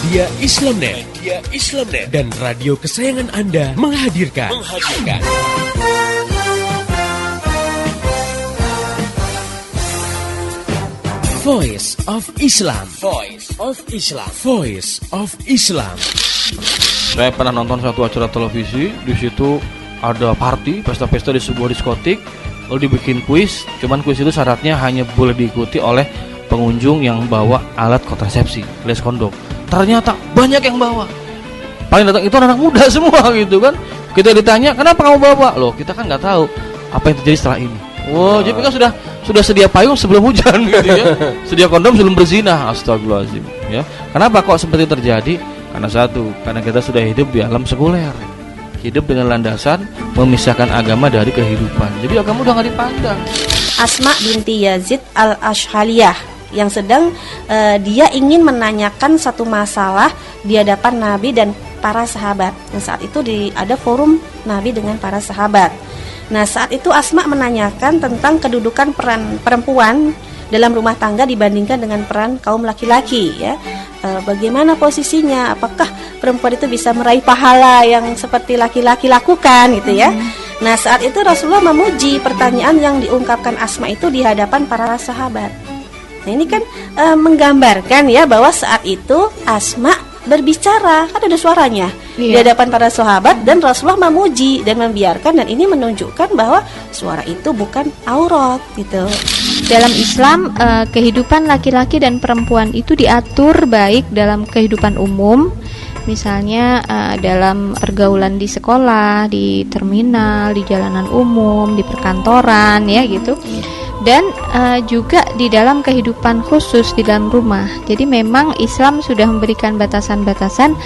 Media Islamnet dan radio kesayangan Anda menghadirkan Voice of Islam. Saya pernah nonton satu acara televisi, di situ ada party, pesta-pesta di sebuah diskotik, lalu dibikin kuis. Cuman kuis itu syaratnya hanya boleh diikuti oleh pengunjung yang bawa alat kontrasepsi, alias kondom. Ternyata banyak yang bawa. Paling datang itu anak muda semua gitu kan. Kita ditanya, kenapa kamu bawa? Loh, kita kan nggak tahu apa yang terjadi setelah ini. Wow, jadi mereka sudah sedia payung sebelum hujan gitu ya. Sedia kondom sebelum berzina. Astagfirullahaladzim ya. Kenapa kok seperti itu terjadi? Karena satu, karena kita sudah hidup di alam sekuler. Hidup dengan landasan memisahkan agama dari kehidupan. Jadi agama udah nggak dipandang. Asma binti Yazid al-Ashhaliyah yang sedang dia ingin menanyakan satu masalah di hadapan Nabi dan para sahabat. Nah, saat itu ada forum Nabi dengan para sahabat. Nah, saat itu Asma menanyakan tentang kedudukan peran perempuan dalam rumah tangga dibandingkan dengan peran kaum laki-laki ya. Bagaimana posisinya? Apakah perempuan itu bisa meraih pahala yang seperti laki-laki lakukan gitu ya? Nah, saat itu Rasulullah memuji pertanyaan yang diungkapkan Asma itu di hadapan para sahabat. Nah, ini kan menggambarkan ya bahwa saat itu Asma berbicara, kan ada suaranya di hadapan para sahabat dan Rasulullah memuji dan membiarkan, dan ini menunjukkan bahwa suara itu bukan aurat gitu. Dalam Islam, kehidupan laki-laki dan perempuan itu diatur baik dalam kehidupan umum, misalnya dalam pergaulan di sekolah, di terminal, di jalanan umum, di perkantoran ya gitu. Dan juga di dalam kehidupan khusus di dalam rumah. Jadi memang Islam sudah memberikan batasan-batasan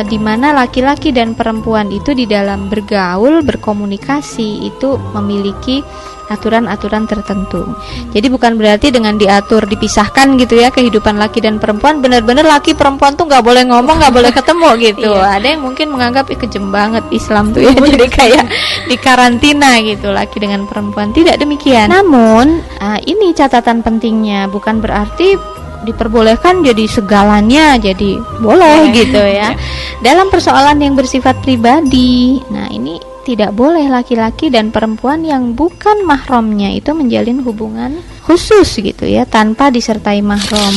di mana laki-laki dan perempuan itu di dalam bergaul, berkomunikasi itu memiliki aturan-aturan tertentu. Jadi bukan berarti dengan diatur dipisahkan gitu ya kehidupan laki dan perempuan, benar-benar laki perempuan tuh nggak boleh ngomong, nggak boleh ketemu gitu. Ada yang mungkin menganggap kejem banget Islam tuh ya, jadi kayak di karantina gitu laki dengan perempuan. Tidak demikian. Namun ini catatan pentingnya, bukan berarti diperbolehkan jadi segalanya jadi boleh gitu ya. Dalam persoalan yang bersifat pribadi, nah ini tidak boleh laki-laki dan perempuan yang bukan mahramnya itu menjalin hubungan khusus gitu ya tanpa disertai mahram.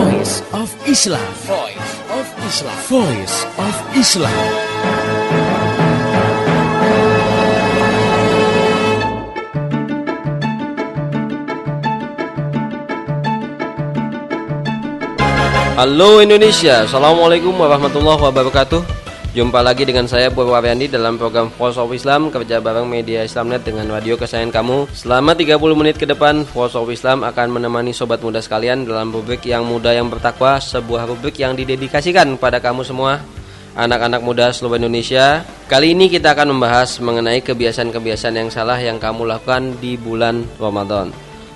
Voice of Islam. Halo Indonesia, Assalamualaikum warahmatullahi wabarakatuh. Jumpa lagi dengan saya Purwaryandi dalam program Voice of Islam, kerja bareng Media Islamnet dengan radio kesayangan kamu. Selama 30 menit ke depan, Voice of Islam akan menemani sobat muda sekalian dalam rubrik yang muda yang bertakwa, sebuah rubrik yang didedikasikan pada kamu semua, anak-anak muda seluruh Indonesia. Kali ini kita akan membahas mengenai kebiasaan-kebiasaan yang salah yang kamu lakukan di bulan Ramadan.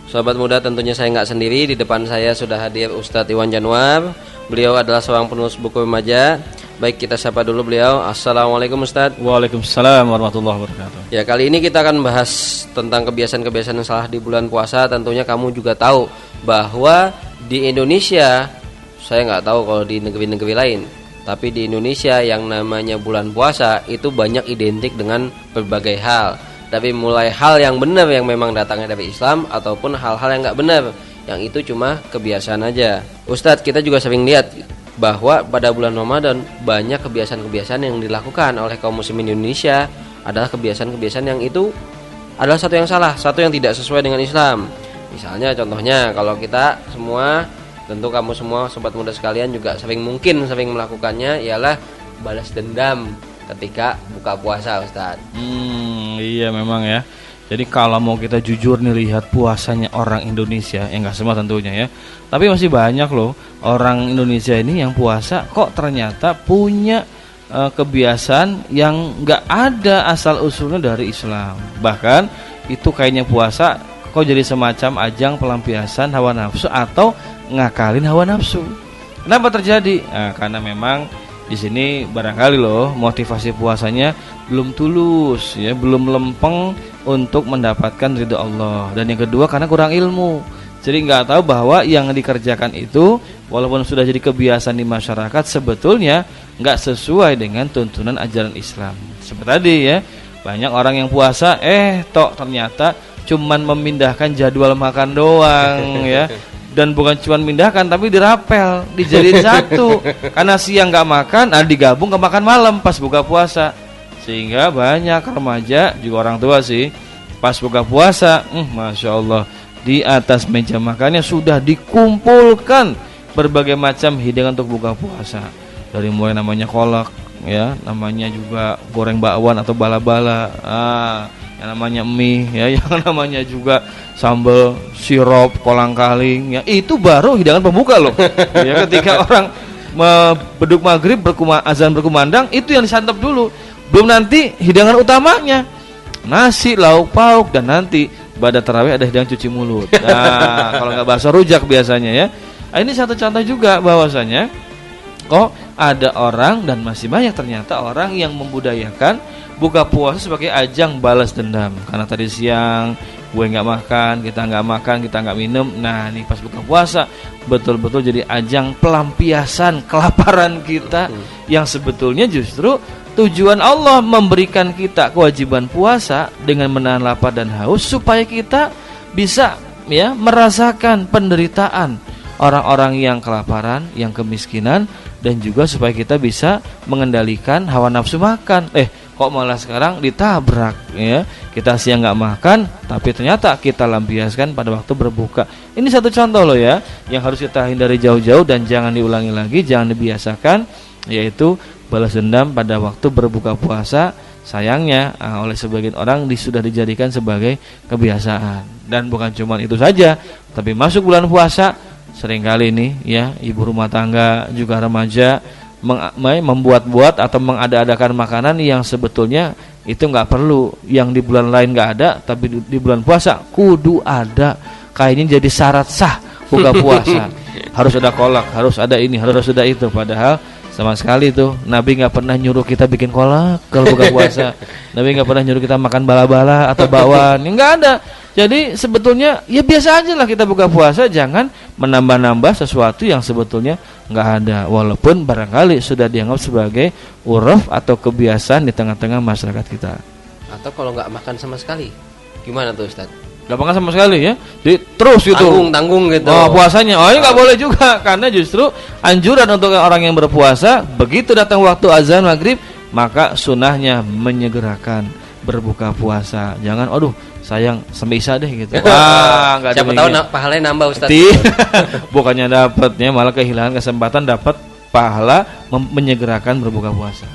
Sobat muda, tentunya saya nggak sendiri. Di depan saya sudah hadir Ustadz Iwan Januar. Beliau adalah seorang penulis buku remaja. Baik, kita sapa dulu beliau. Assalamualaikum Ustadz. Waalaikumsalam warahmatullahi wabarakatuh. Ya, kali ini kita akan bahas tentang kebiasaan-kebiasaan yang salah di bulan puasa. Tentunya kamu juga tahu bahwa di Indonesia, saya nggak tahu kalau di negeri-negeri lain, tapi di Indonesia yang namanya bulan puasa itu banyak identik dengan berbagai hal. Tapi mulai hal yang benar yang memang datangnya dari Islam, ataupun hal-hal yang nggak benar, yang itu cuma kebiasaan aja. Ustadz, kita juga sering lihat bahwa pada bulan Ramadan banyak kebiasaan-kebiasaan yang dilakukan oleh kaum muslimin Indonesia adalah kebiasaan-kebiasaan yang itu adalah satu yang salah, satu yang tidak sesuai dengan Islam. Misalnya contohnya, kalau kita semua, tentu kamu semua sobat muda sekalian juga sering melakukannya, ialah balas dendam ketika buka puasa, Ustadz. Iya memang ya. Jadi kalau mau kita jujur nih lihat puasanya orang Indonesia, ya nggak semua tentunya ya, tapi masih banyak loh orang Indonesia ini yang puasa kok ternyata punya kebiasaan yang nggak ada asal usulnya dari Islam. Bahkan itu kayaknya puasa kok jadi semacam ajang pelampiasan hawa nafsu atau ngakalin hawa nafsu. Kenapa terjadi? Nah, karena memang di sini barangkali loh motivasi puasanya belum tulus ya, belum lempeng untuk mendapatkan ridho Allah. Dan yang kedua karena kurang ilmu. Jadi nggak tahu bahwa yang dikerjakan itu walaupun sudah jadi kebiasaan di masyarakat sebetulnya nggak sesuai dengan tuntunan ajaran Islam. Seperti tadi ya, banyak orang yang puasa tok ternyata cuman memindahkan jadwal makan doang ya. Dan bukan cuma mindahkan tapi dirapel, dijadiin satu. Karena siang nggak makan, digabung ke makan malam pas buka puasa. Sehingga banyak remaja juga orang tua sih pas buka puasa, masya Allah, di atas meja makannya sudah dikumpulkan berbagai macam hidangan untuk buka puasa. Dari mulai namanya kolak, ya, namanya juga goreng bakwan atau bala-bala, yang namanya mie, ya, yang namanya juga sambal, sirup, kolang-kaling, ya, itu baru hidangan pembuka loh. Ya, ketika orang beduk maghrib azan berkumandang, itu yang disantap dulu. Belum nanti hidangan utamanya, nasi, lauk pauk, dan nanti pada tarawih ada hidangan cuci mulut. Nah, kalau nggak bakso rujak biasanya ya. Nah, ini satu contoh juga bahwasanya kok ada orang dan masih banyak ternyata orang yang membudayakan buka puasa sebagai ajang balas dendam. Karena tadi siang gue nggak makan, kita nggak minum. Nah, nih pas buka puasa betul-betul jadi ajang pelampiasan kelaparan kita yang sebetulnya justru tujuan Allah memberikan kita kewajiban puasa dengan menahan lapar dan haus supaya kita bisa ya merasakan penderitaan orang-orang yang kelaparan, yang kemiskinan, dan juga supaya kita bisa mengendalikan hawa nafsu makan. Kok malah sekarang ditabrak ya, kita siang nggak makan tapi ternyata kita lampiaskan pada waktu berbuka. Ini satu contoh loh ya yang harus kita hindari jauh-jauh dan jangan diulangi lagi, jangan dibiasakan, yaitu balas dendam pada waktu berbuka puasa. Sayangnya oleh sebagian orang sudah dijadikan sebagai kebiasaan. Dan bukan cuma itu saja, tapi masuk bulan puasa seringkali nih ya, ibu rumah tangga juga remaja membuat-buat atau mengada-adakan makanan yang sebetulnya itu nggak perlu, yang di bulan lain nggak ada tapi di bulan puasa kudu ada. Kayaknya jadi syarat sah buka puasa. Harus ada kolak, harus ada ini, harus ada itu. Padahal sama sekali tuh Nabi nggak pernah nyuruh kita bikin kolak kalau buka puasa. Nabi nggak pernah nyuruh kita makan bala-bala atau bakwan, nggak ada. Jadi sebetulnya ya biasa aja lah kita buka puasa, jangan menambah-nambah sesuatu yang sebetulnya nggak ada, walaupun barangkali sudah dianggap sebagai uruf atau kebiasaan di tengah-tengah masyarakat kita. Atau kalau nggak makan sama sekali, gimana tuh Ustaz? Nggak makan sama sekali ya, jadi terus gitu. Tanggung gitu. Puasanya, ini nggak boleh juga, karena justru anjuran untuk orang yang berpuasa begitu datang waktu azan maghrib maka sunahnya menyegerakan berbuka puasa. Jangan, sayang sampai isya deh gitu. Siapa tahu pahalanya nambah Ustaz. Bukannya dapatnya malah kehilangan kesempatan dapat pahala menyegerakan berbuka puasa.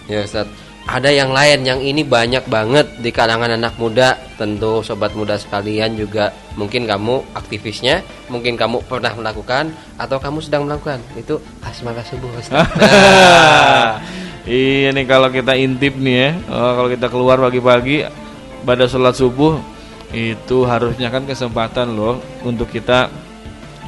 Ya Ustaz, ada yang lain yang ini banyak banget di kalangan anak muda. Tentu sobat muda sekalian juga mungkin kamu aktivisnya, mungkin kamu pernah melakukan atau kamu sedang melakukan. Itu asmaul subuh Ustaz. Iya nih, kalau kita intip nih ya, kalau kita keluar pagi-pagi pada sholat subuh itu harusnya kan kesempatan loh untuk kita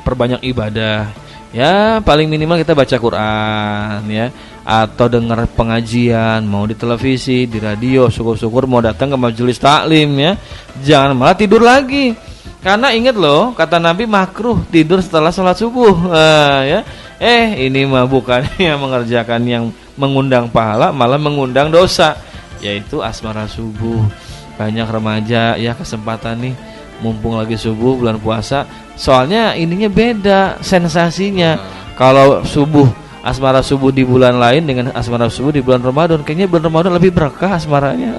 perbanyak ibadah. Ya paling minimal kita baca Quran ya, atau dengar pengajian, mau di televisi, di radio, syukur-syukur mau datang ke majelis taklim ya. Jangan malah tidur lagi. Karena ingat loh, kata Nabi makruh tidur setelah sholat subuh. Ya. Ini mah bukannya mengerjakan yang mengundang pahala, malah mengundang dosa, yaitu asmara subuh. Banyak remaja ya kesempatan nih, mumpung lagi subuh bulan puasa. Soalnya ininya beda sensasinya. Kalau subuh, asmara subuh di bulan lain dengan asmara subuh di bulan Ramadan, kayaknya bulan Ramadan lebih berkah asmaranya.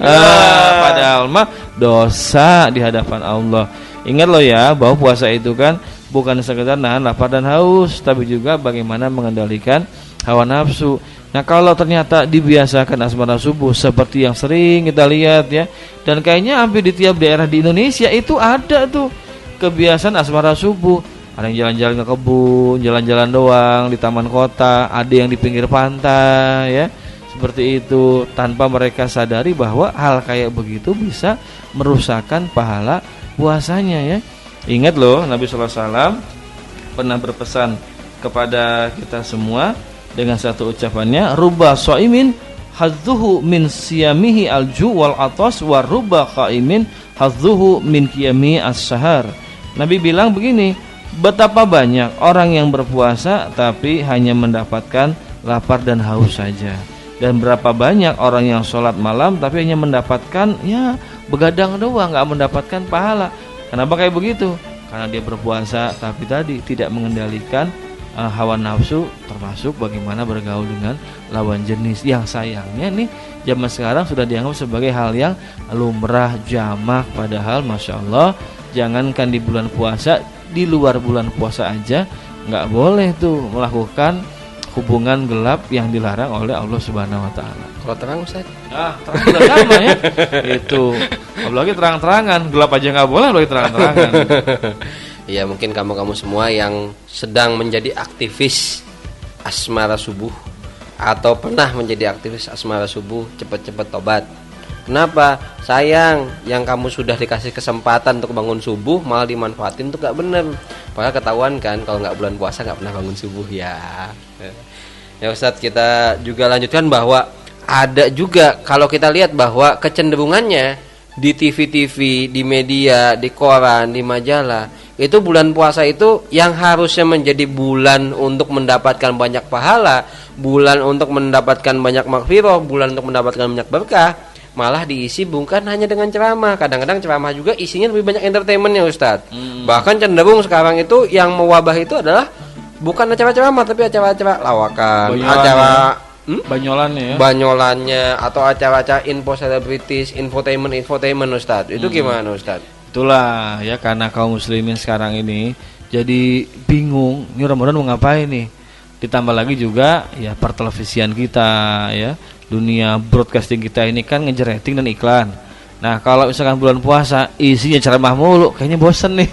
Padahal mah dosa di hadapan Allah. Ingat loh ya, bahwa puasa itu kan bukan sekedar nahan lapar dan haus, tapi juga bagaimana mengendalikan hawa nafsu. Nah, kalau ternyata dibiasakan asmara subuh seperti yang sering kita lihat ya, dan kayaknya hampir di tiap daerah di Indonesia itu ada tuh kebiasaan asmara subuh. Ada yang jalan-jalan ke kebun, jalan-jalan doang di taman kota, ada yang di pinggir pantai ya. Seperti itu, tanpa mereka sadari bahwa hal kayak begitu bisa merusakkan pahala puasanya ya. Ingat loh, Nabi SAW pernah berpesan kepada kita semua dengan satu ucapannya, rubba shaimin hadzuhu min siyamihi alju wal atas wa rubba qaimin hadzuhu min qiyami as-sahar. Nabi bilang begini, betapa banyak orang yang berpuasa tapi hanya mendapatkan lapar dan haus saja, dan berapa banyak orang yang sholat malam tapi hanya mendapatkan ya begadang doang, nggak mendapatkan pahala. Kenapa kayak begitu? Karena dia berpuasa tapi tadi tidak mengendalikan hawa nafsu, termasuk bagaimana bergaul dengan lawan jenis. Yang sayangnya nih zaman sekarang sudah dianggap sebagai hal yang lumrah, jamak. Padahal Masya Allah, jangankan di bulan puasa, di luar bulan puasa aja nggak boleh tuh melakukan hubungan gelap yang dilarang oleh Allah Subhanahu wa taala. Kalau terang Ustaz? Terang udah sama ya. Itu. Apalagi terang-terangan, gelap aja nggak boleh, apalagi terang-terangan. Ya, mungkin kamu-kamu semua yang sedang menjadi aktivis asmara subuh atau pernah menjadi aktivis asmara subuh, cepat-cepat tobat. Kenapa? Sayang, yang kamu sudah dikasih kesempatan untuk bangun subuh malah dimanfaatin tuh gak bener. Padahal ketahuan kan kalau nggak bulan puasa nggak pernah bangun subuh ya. Ya Ustadz, kita juga lanjutkan bahwa ada juga kalau kita lihat bahwa kecenderungannya di TV-TV, di media, di koran, di majalah, itu bulan puasa itu yang harusnya menjadi bulan untuk mendapatkan banyak pahala, bulan untuk mendapatkan banyak maghfirah, bulan untuk mendapatkan banyak berkah, malah diisi bukan hanya dengan ceramah. Kadang-kadang ceramah juga isinya lebih banyak entertainmentnya Ustadz. Bahkan cenderung sekarang itu yang mewabah itu adalah bukan acara ceramah tapi acara-acara lawakan, acara banyolannya atau acara-acara info selebritis, infotainment Ustadz. Itu gimana Ustadz? Itulah ya, karena kaum muslimin sekarang ini jadi bingung ini Ramadan mau ngapain nih. Ditambah lagi juga ya pertelevisian kita ya, dunia broadcasting kita ini kan ngejar rating dan iklan. Nah kalau misalkan bulan puasa isinya ceramah mulu, kayaknya bosen nih.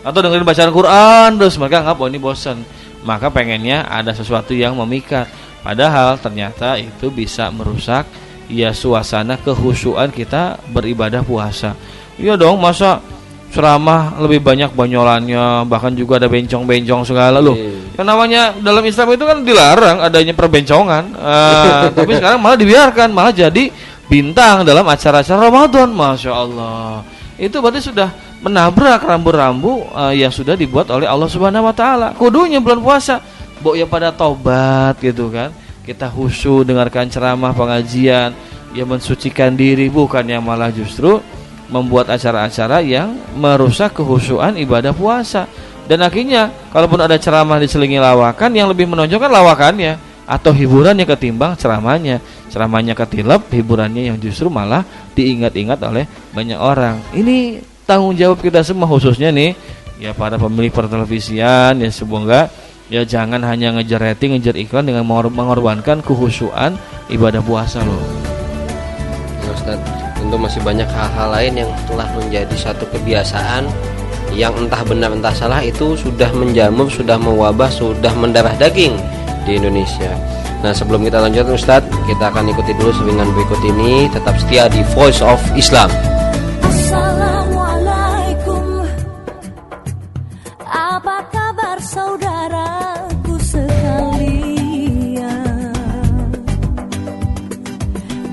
Atau dengerin bacaan Quran terus, mereka anggap oh ini bosen. Maka pengennya ada sesuatu yang memikat. Padahal ternyata itu bisa merusak ya suasana kehusyuan kita beribadah puasa. Iya dong, masa ceramah lebih banyak banyolannya, bahkan juga ada bencong-bencong segala loh. Yang namanya dalam Islam itu kan dilarang adanya perbencongan. Tapi sekarang malah dibiarkan, malah jadi bintang dalam acara-acara Ramadan. Masya Allah, itu berarti sudah menabrak rambu-rambu yang sudah dibuat oleh Allah Subhanahu wa taala. Kudunya bulan puasa mbok ya pada taubat gitu kan. Kita khusyuk dengarkan ceramah, pengajian yang mensucikan diri, bukan yang malah justru membuat acara-acara yang merusak kekhusyuan ibadah puasa. Dan akhirnya kalaupun ada ceramah diselingi lawakan, yang lebih menonjolkan lawakannya atau hiburannya ketimbang ceramahnya. Ceramahnya ketilep, hiburannya yang justru malah diingat-ingat oleh banyak orang. Ini tanggung jawab kita semua, khususnya nih ya para pemilik pertelevisian ya, semoga ya jangan hanya ngejar rating, ngejar iklan dengan mengorbankan kekhusyuan ibadah puasa loh. Ya Ustaz, tentu masih banyak hal-hal lain yang telah menjadi satu kebiasaan yang entah benar entah salah itu sudah menjamur, sudah mewabah, sudah mendarah daging di Indonesia. Nah sebelum kita lanjutkan Ustadz, kita akan ikuti dulu selingan berikut ini. Tetap setia di Voice of Islam. Assalamualaikum, apa kabar saudaraku sekalian?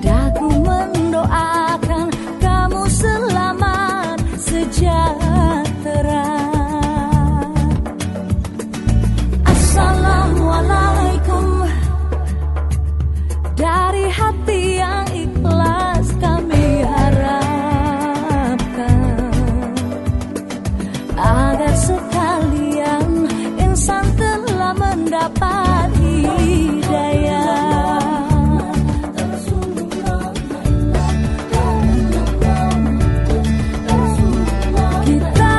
Daku mendoakan kamu selamat sejahtera. Assalamualaikum, dari hati yang ikhlas kami harapkan agar sekalian insan telah mendapat hidayah. Kita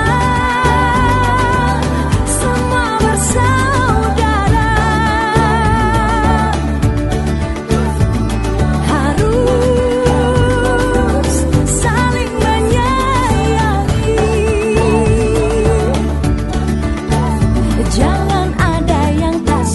semua bersaudara, harus saling menyayangi. Jangan ada yang tak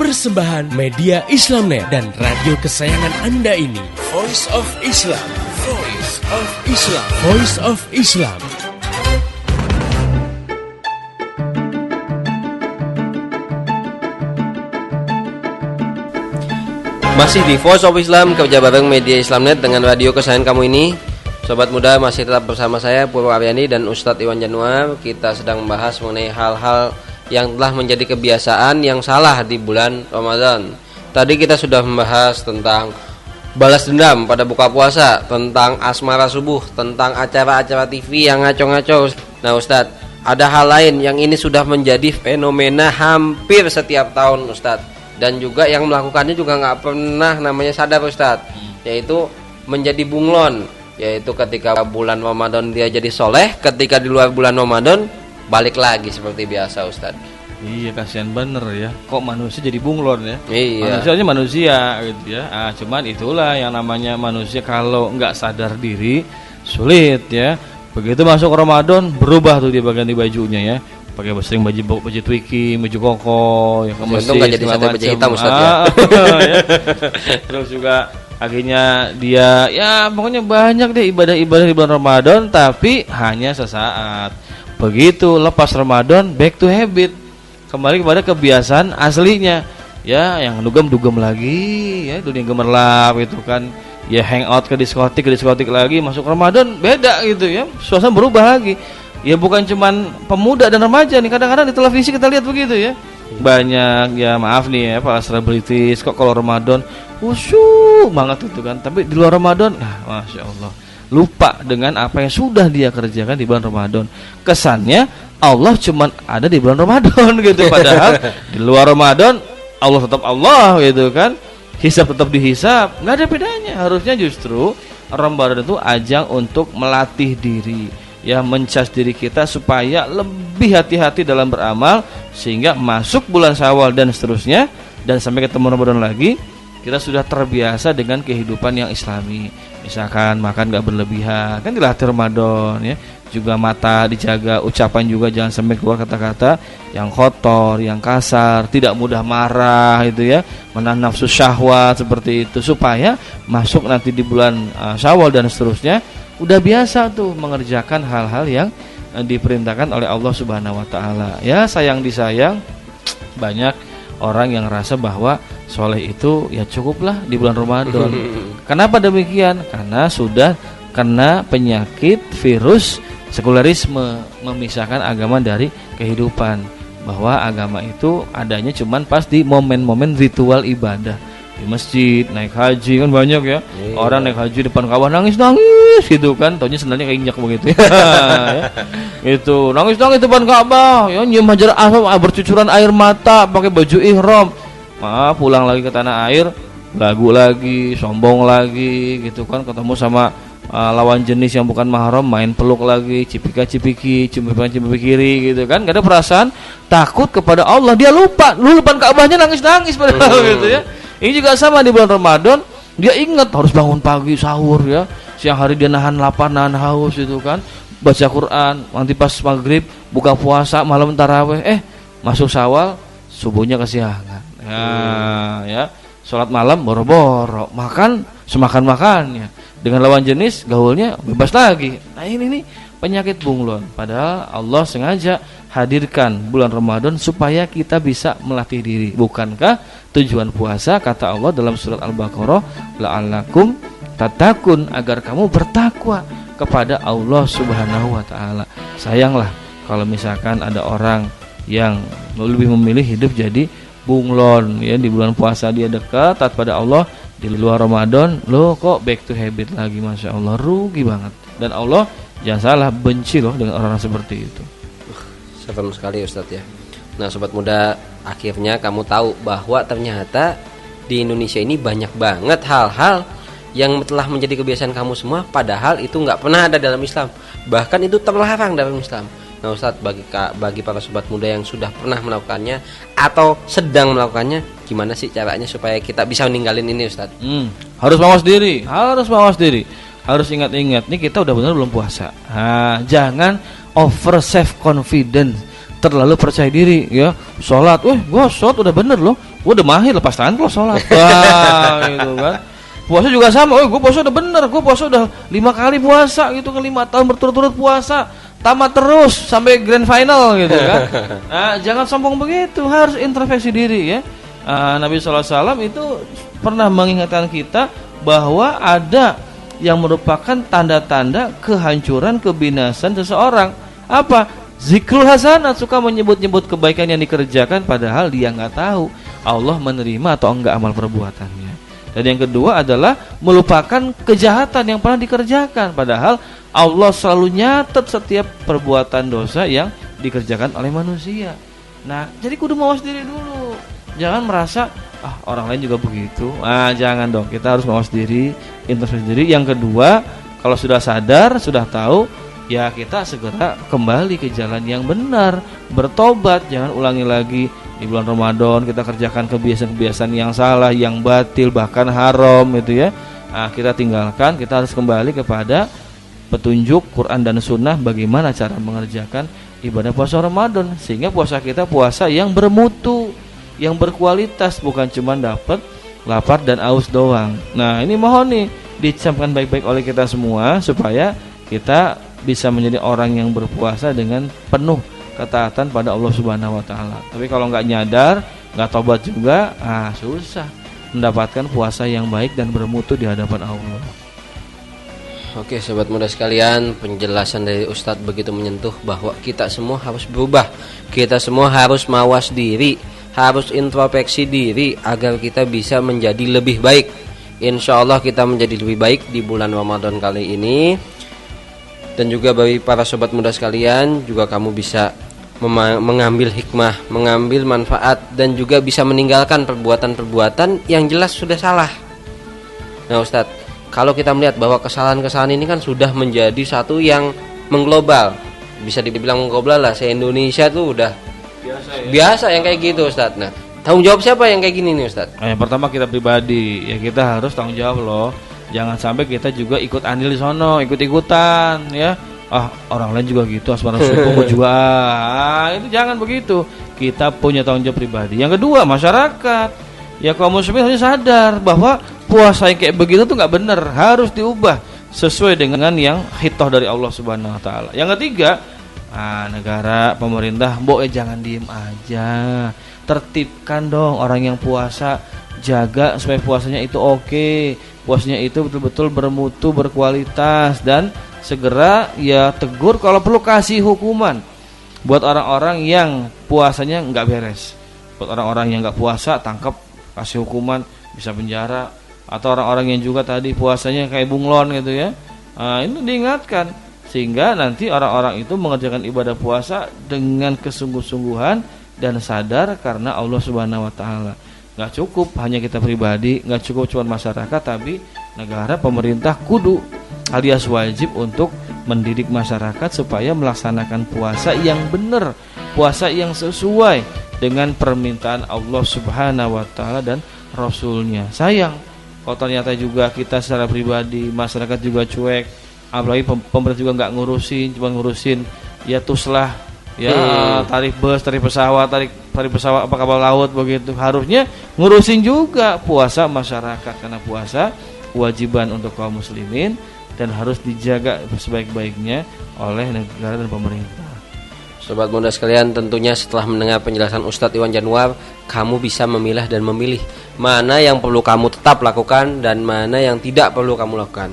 persembahan media Islamnet dan radio kesayangan Anda ini. Voice of Islam, Voice of Islam, Voice of Islam. Masih di Voice of Islam, kerja bareng media Islamnet dengan radio kesayangan kamu ini. Sobat muda, masih tetap bersama saya Purwo Aryani dan Ustadz Iwan Januar. Kita sedang membahas mengenai hal-hal yang telah menjadi kebiasaan yang salah di bulan Ramadan. Tadi kita sudah membahas tentang balas dendam pada buka puasa, tentang asmara subuh, tentang acara-acara TV yang ngaco-ngaco. Nah Ustadz, ada hal lain yang ini sudah menjadi fenomena hampir setiap tahun Ustadz, dan juga yang melakukannya juga nggak pernah namanya sadar Ustadz, yaitu menjadi bunglon. Yaitu ketika bulan Ramadan dia jadi soleh, ketika di luar bulan Ramadan balik lagi seperti biasa Ustadz. Iya, kasihan bener ya. Kok manusia jadi bunglon ya? Iya. Manusianya manusia gitu ya. Cuman itulah yang namanya manusia, kalau nggak sadar diri sulit ya. Begitu masuk Ramadan berubah tuh dia ganti bajunya ya. Pakai sering baju twiki, baju koko, ya ke masjid. Untung nggak jadi sate baju hitam Ustadz ya. Ya. Terus juga akhirnya dia ya pokoknya banyak deh ibadah-ibadah di bulan Ramadan, tapi hanya sesaat. Begitu lepas Ramadan back to habit, kembali kepada kebiasaan aslinya ya, yang dugem lagi ya, dunia gemerlap itu kan ya, hangout ke diskotik lagi. Masuk Ramadan beda gitu ya, suasana berubah lagi ya. Bukan cuman pemuda dan remaja nih, kadang-kadang di televisi kita lihat begitu ya, banyak ya, maaf nih ya para selebritis kok kalau Ramadan khusyuk banget itu kan, tapi di luar Ramadan Masya Allah lupa dengan apa yang sudah dia kerjakan di bulan Ramadan. Kesannya Allah cuman ada di bulan Ramadan gitu, padahal di luar Ramadan Allah tetap Allah gitu kan, hisab tetap dihisab, nggak ada bedanya. Harusnya justru Ramadan itu ajang untuk melatih diri ya, mencas diri kita supaya lebih hati-hati dalam beramal, sehingga masuk bulan Syawal dan seterusnya, dan sampai ketemu Ramadan lagi kita sudah terbiasa dengan kehidupan yang islami. Misalkan makan gak berlebihan, kan dilatih Ramadan ya. Juga mata dijaga, ucapan juga jangan sampai keluar kata-kata yang kotor, yang kasar, tidak mudah marah itu ya, menahan nafsu syahwat seperti itu, supaya masuk nanti di bulan Syawal dan seterusnya udah biasa tuh mengerjakan hal-hal yang diperintahkan oleh Allah Subhanahu wa taala. Ya, sayang disayang banyak orang yang rasa bahwa soleh itu ya cukuplah di bulan Ramadan. Kenapa demikian? Karena sudah kena penyakit virus sekularisme, memisahkan agama dari kehidupan, bahwa agama itu adanya cuman pas di momen-momen ritual ibadah. Di masjid, naik haji kan banyak ya. Orang naik haji depan Ka'bah nangis-nangis gitu kan, taunya sendalnya keinjak begitu ya. Itu nangis-nangis depan Ka'bah ya, nyium hajar aswad, bercucuran air mata, pakai baju ihram. Pulang lagi ke tanah air, lagu lagi, sombong lagi gitu kan, ketemu sama lawan jenis yang bukan mahram, main peluk lagi, cipika-cipiki, cium-cium kiri gitu kan, gak ada perasaan takut kepada Allah. Dia lupa, lu depan Ka'bahnya nangis-nangis padahal gitu ya. Ini juga sama di bulan Ramadan, dia ingat harus bangun pagi sahur ya, siang hari dia nahan lapar, nahan haus itu kan, baca Quran, nanti pas maghrib buka puasa, malam taraweh, masuk Syawal subuhnya kesiangan ya, sholat malam boro-boro, makan semakan-makannya, dengan lawan jenis gaulnya bebas lagi. Nah ini nih penyakit bunglon, padahal Allah sengaja hadirkan bulan Ramadan supaya kita bisa melatih diri. Bukankah tujuan puasa, kata Allah dalam surat Al-Baqarah, la'allakum tattaqun, agar kamu bertakwa kepada Allah Subhanahu wa taala. Sayanglah kalau misalkan ada orang yang lebih memilih hidup jadi bunglon ya, di bulan puasa dia dekat taat pada Allah, di luar Ramadan lo kok back to habit lagi. Masya Allah, rugi banget. Dan Allah jangan salah, benci loh dengan orang seperti itu. Serem sekali Ustadz ya. Nah sobat muda, akhirnya kamu tahu bahwa ternyata di Indonesia ini banyak banget hal-hal yang telah menjadi kebiasaan kamu semua, padahal itu nggak pernah ada dalam Islam, bahkan itu terlarang dalam Islam. Nah Ustadz, bagi para sobat muda yang sudah pernah melakukannya atau sedang melakukannya, gimana sih caranya supaya kita bisa ninggalin ini Ustadz? Harus mawas diri, harus ingat-ingat nih kita udah benar belum puasa. Jangan over self confidence, terlalu percaya diri ya. Sholat, gue sholat udah bener loh, gue udah mahir lepas tangan kalau sholat. Wah, gitu kan. Puasa juga sama, gue puasa udah bener, gue puasa udah 5 kali puasa gitu kan, 5 tahun berturut-turut puasa, tamat terus sampai grand final gitu kan. Nah, jangan sombong begitu, harus introspeksi diri ya. Nabi SAW itu pernah mengingatkan kita bahwa ada yang merupakan tanda-tanda kehancuran, kebinasan seseorang. Apa? Zikrul hasanat, suka menyebut-nyebut kebaikan yang dikerjakan padahal dia nggak tahu Allah menerima atau enggak amal perbuatannya. Dan yang kedua adalah melupakan kejahatan yang pernah dikerjakan padahal Allah selalu nyatet setiap perbuatan dosa yang dikerjakan oleh manusia. Nah, jadi kudu mawas diri dulu. Jangan merasa orang lain juga begitu. Jangan dong. Kita harus mawas diri, introspeksi diri. Yang kedua, kalau sudah sadar, sudah tahu, ya kita segera kembali ke jalan yang benar, bertobat. Jangan ulangi lagi di bulan Ramadan kita kerjakan kebiasaan-kebiasaan yang salah, yang batil, bahkan haram gitu ya. Kita tinggalkan, kita harus kembali kepada petunjuk Quran dan Sunnah bagaimana cara mengerjakan ibadah puasa Ramadan, sehingga puasa kita puasa yang bermutu, yang berkualitas, bukan cuma dapat lapar dan aus doang. Nah, ini mohon nih dicamkan baik-baik oleh kita semua supaya kita bisa menjadi orang yang berpuasa dengan penuh ketaatan pada Allah Subhanahu wa taala. Tapi kalau nggak nyadar, nggak tobat juga, susah mendapatkan puasa yang baik dan bermutu di hadapan Allah. Oke, sobat muda sekalian, penjelasan dari Ustadz begitu menyentuh bahwa kita semua harus berubah. Kita semua harus mawas diri, harus introspeksi diri agar kita bisa menjadi lebih baik. Insya Allah kita menjadi lebih baik di bulan Ramadan kali ini. Dan juga bagi para sobat muda sekalian, juga kamu bisa mengambil hikmah, mengambil manfaat, dan juga bisa meninggalkan perbuatan-perbuatan yang jelas sudah salah. Nah Ustadz, kalau kita melihat bahwa kesalahan-kesalahan ini kan sudah menjadi satu yang mengglobal, bisa dibilang mengglobal lah, se-Indonesia tuh udah biasa yang kayak gitu Ustadz. Nah, tanggung jawab siapa yang kayak gini nih Ustadz? Yang pertama kita pribadi, ya kita harus tanggung jawab loh. Jangan sampai kita juga ikut andil di sono, ikut-ikutan ya. Orang lain juga gitu, asmara subuh mau juga. Itu jangan begitu. Kita punya tanggung jawab pribadi. Yang kedua, masyarakat. Ya kaum muslimin harus sadar bahwa puasa yang kayak begitu tuh nggak benar, harus diubah sesuai dengan yang hitoh dari Allah Subhanahu wa taala. Yang ketiga, negara, pemerintah, jangan diem aja. Tertibkan dong orang yang puasa, jaga supaya puasanya itu oke. Puasanya itu betul-betul bermutu, berkualitas, dan segera ya tegur, kalau perlu kasih hukuman buat orang-orang yang puasanya nggak beres. Buat orang-orang yang nggak puasa, tangkap, kasih hukuman, bisa penjara. Atau orang-orang yang juga tadi puasanya kayak bunglon gitu ya, itu diingatkan sehingga nanti orang-orang itu mengerjakan ibadah puasa dengan kesungguh-sungguhan dan sadar karena Allah Subhanahu wa taala. Nggak cukup hanya kita pribadi, nggak cukup cuma masyarakat, tapi negara, pemerintah kudu alias wajib untuk mendidik masyarakat supaya melaksanakan puasa yang benar, puasa yang sesuai dengan permintaan Allah Subhanahu wa taala dan Rasulnya. Sayang kalau ternyata juga kita secara pribadi, masyarakat juga cuek, apalagi pemerintah juga nggak ngurusin, cuma ngurusin ya tuslah ya tarif bus, tarif pesawat, tarif pesawat apa kapal laut begitu. Harusnya ngurusin juga puasa masyarakat, karena puasa kewajiban untuk kaum muslimin dan harus dijaga sebaik-baiknya oleh negara dan pemerintah. Sobat muda sekalian, tentunya setelah mendengar penjelasan Ustadz Iwan Januar, kamu bisa memilah dan memilih mana yang perlu kamu tetap lakukan dan mana yang tidak perlu kamu lakukan.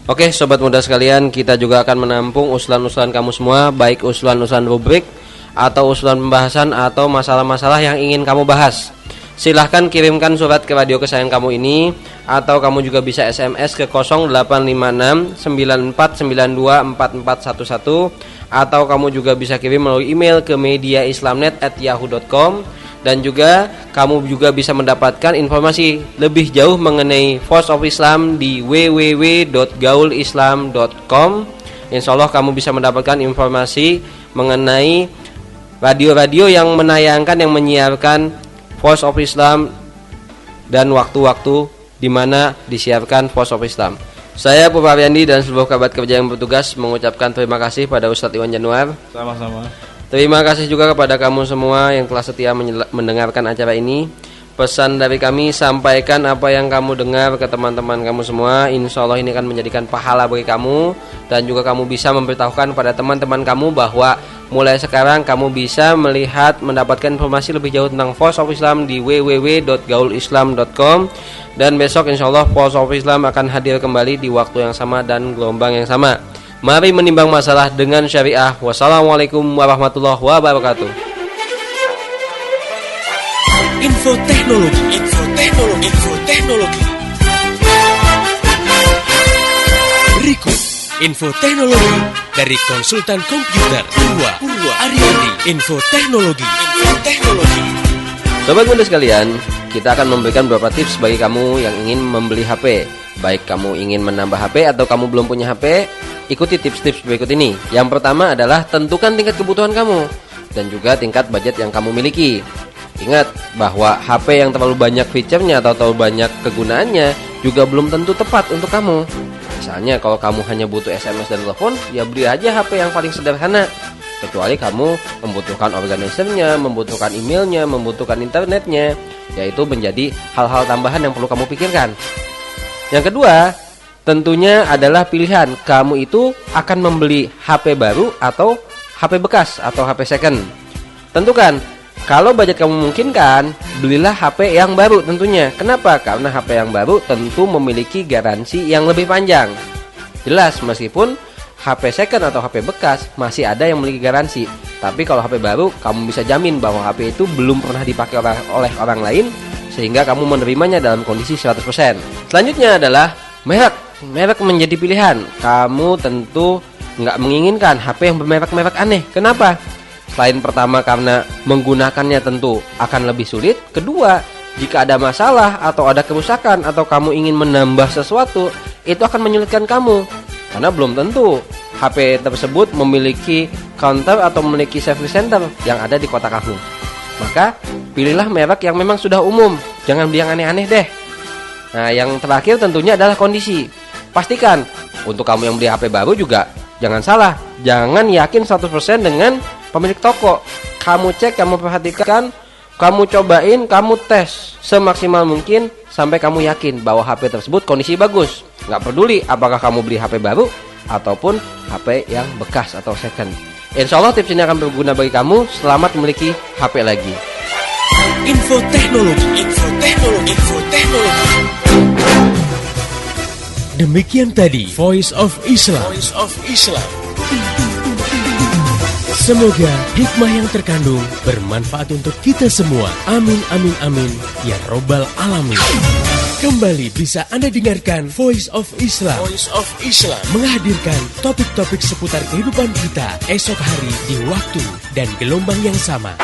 Oke, sobat muda sekalian, kita juga akan menampung usulan-usulan kamu semua, baik usulan-usulan rubrik atau usulan pembahasan atau masalah-masalah yang ingin kamu bahas. Silahkan kirimkan surat ke radio kesayangan kamu ini, atau kamu juga bisa SMS ke 0856 9492 4411, atau kamu juga bisa kirim melalui email ke mediaislamnet@yahoo.com. Dan juga kamu juga bisa mendapatkan informasi lebih jauh mengenai Voice of Islam di www.gaulislam.com. Insya Allah kamu bisa mendapatkan informasi mengenai radio-radio yang menayangkan, yang menyiarkan Voice of Islam dan waktu-waktu di mana disiarkan Voice of Islam. Saya Purwariandi dan seluruh kerabat kerja yang bertugas mengucapkan terima kasih pada Ustadz Iwan Januar. Sama-sama. Terima kasih juga kepada kamu semua yang telah setia mendengarkan acara ini. Pesan dari kami, sampaikan apa yang kamu dengar ke teman-teman kamu semua. Insya Allah ini akan menjadikan pahala bagi kamu. Dan juga kamu bisa memberitahukan pada teman-teman kamu bahwa mulai sekarang kamu bisa melihat, mendapatkan informasi lebih jauh tentang Voice of Islam di www.gaulislam.com. Dan besok insya Allah Voice of Islam akan hadir kembali di waktu yang sama dan gelombang yang sama. Mari menimbang masalah dengan syariah. Wassalamualaikum warahmatullahi wabarakatuh. Info teknologi. Berikut info teknologi dari konsultan komputer Purwa Aryadi. Info teknologi. Sobat muda sekalian, kita akan memberikan beberapa tips bagi kamu yang ingin membeli HP. Baik kamu ingin menambah HP atau kamu belum punya HP, ikuti tips-tips berikut ini. Yang pertama adalah tentukan tingkat kebutuhan kamu dan juga tingkat budget yang kamu miliki. Ingat bahwa HP yang terlalu banyak fiturnya atau terlalu banyak kegunaannya juga belum tentu tepat untuk kamu. Misalnya kalau kamu hanya butuh SMS dan telepon, ya beli aja HP yang paling sederhana. Kecuali kamu membutuhkan organizernya, membutuhkan emailnya, membutuhkan internetnya, yaitu menjadi hal-hal tambahan yang perlu kamu pikirkan. Yang kedua, tentunya adalah pilihan. Kamu itu akan membeli HP baru atau HP bekas atau HP second. Tentukan. Kalau budget kamu memungkinkan, belilah HP yang baru tentunya. Kenapa? Karena HP yang baru tentu memiliki garansi yang lebih panjang. Jelas, meskipun HP second atau HP bekas masih ada yang memiliki garansi. Tapi kalau HP baru, kamu bisa jamin bahwa HP itu belum pernah dipakai oleh orang lain, sehingga kamu menerimanya dalam kondisi 100%. Selanjutnya adalah merek. Merek menjadi pilihan. Kamu tentu nggak menginginkan HP yang bermerek-merek aneh. Kenapa? Selain pertama karena menggunakannya tentu akan lebih sulit. Kedua, jika ada masalah atau ada kerusakan atau kamu ingin menambah sesuatu, itu akan menyulitkan kamu. Karena belum tentu HP tersebut memiliki counter atau memiliki service center yang ada di kota kamu. Maka pilihlah merek yang memang sudah umum. Jangan beli yang aneh-aneh deh. Nah, yang terakhir tentunya adalah kondisi. Pastikan untuk kamu yang beli HP baru juga jangan salah. Jangan yakin 100% dengan pemilik toko. Kamu cek, kamu perhatikan, kamu cobain, kamu tes semaksimal mungkin sampai kamu yakin bahwa HP tersebut kondisi bagus. Nggak peduli apakah kamu beli HP baru ataupun HP yang bekas atau second. Insya Allah tips ini akan berguna bagi kamu. Selamat memiliki HP lagi. Info teknologi. Demikian tadi Voice of Islam. Semoga hikmah yang terkandung bermanfaat untuk kita semua. Amin, amin, amin. Ya Robbal Alamin. Kembali bisa Anda dengarkan Voice of Islam. Menghadirkan topik-topik seputar kehidupan kita esok hari di waktu dan gelombang yang sama.